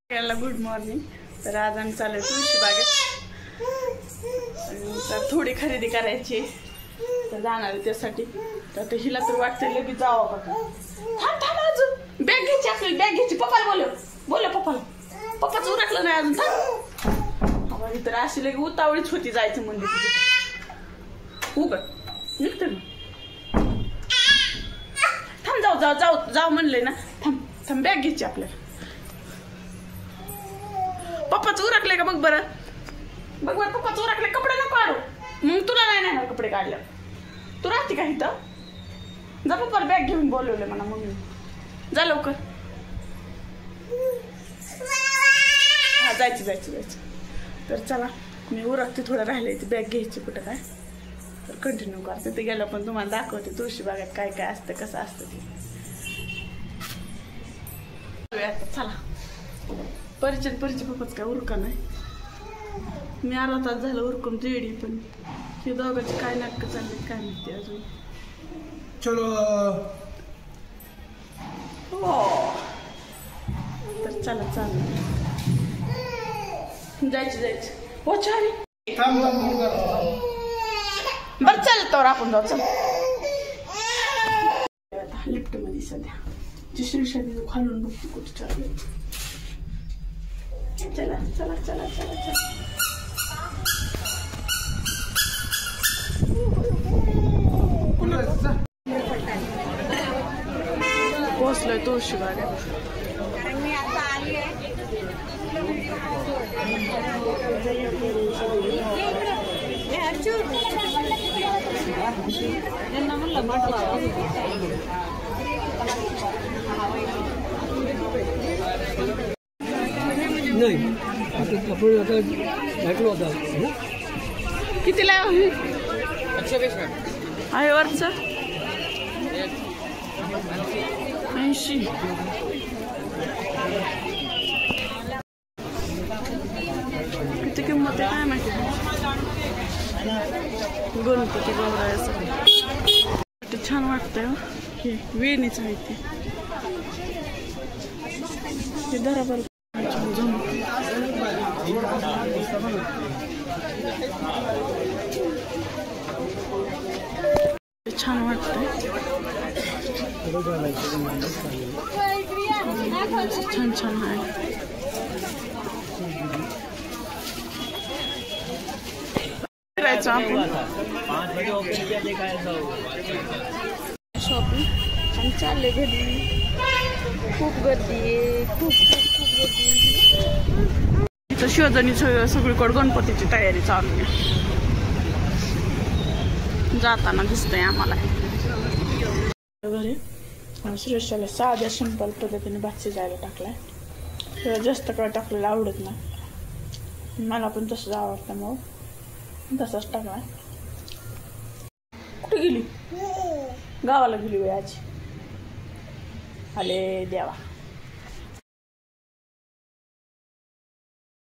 Good morning. तर आज आम्ही चालू तुळशी बागेत तर थोडी खरेदी करायची तर जाणार आहे त्यासाठी. तर हिला तर वाटतं लगेच जावं का. थांब थांब अजून बॅग घ्यायची आपल्याला. बॅग घ्यायची. पप्पाला बोल पप्पाला. पप्पाच उरकलं नाही अजून. थांब तर अशी लगे उतावळीच होती जायचं म्हणजे. उघड निघतं ना. थांब जाऊ जाऊ जाऊ जाऊ म्हणले ना. थांब थांब बॅग घ्यायची आपल्याला. पप्पाच उरकले का बघ बरं. बघ बरं पप्पाच उरकले. कपडे नको काढू. मग तुला नाही नाही कपडे काढले. तू राहते का इथं. जा पप्पाला बॅग घेऊन बोलवले म्हणा मम्मी. जा लवकर. हा जायचं जायचं जायचं. तर चला मी उरकते. थोडं राहिले ती बॅग घ्यायची कुठं काय. तर कंटिन्यू करते. ते गेलं पण तुम्हाला दाखवते तुळशी बागेत काय काय असतं कसं असतं ते. चला परिचय पप्पाच काय उरका नाही. मी अर्धा तास झालं उरकून रेडी. पण हे दोघांचे काय नाटकं चालले काय माहिती अजून. चलो हो तर चला चालू जायचं हो छान. बरं चल तर आपण जाऊ. चल लिफ्ट मध्ये सध्या दुसरी शादी खालून बघते कुठे चालू. चला चला चला चला चला. पोहोचलोय तुळशी बागेत. कितीला आहे वरच 80. किती किंमत आहे काय माहिती. गणपती गौरायाचं ते छान वाटतंय. हे वेणीच आहे ते बरोबर छान वाटतंय. छान छान आहे. करायचं आपण शॉपिंग आणि चालले घरी. खूप गर्दी आहे. खूप गर्दी. इथं शिवजणी सगळीकडे गणपतीची तयारी चालू आहे. जाताना दिसतंय आम्हाला घरी. श्रेष्ठाला साध्या सिंपल पद्धतीने भात शिजायला टाकलाय. जास्त काय टाकलेलं आवडत नाही. मला पण तसंच आवडतं मग तसंच टाकलाय. कुठे गेली. गावाला गेली वेळ आजी. आले देवा.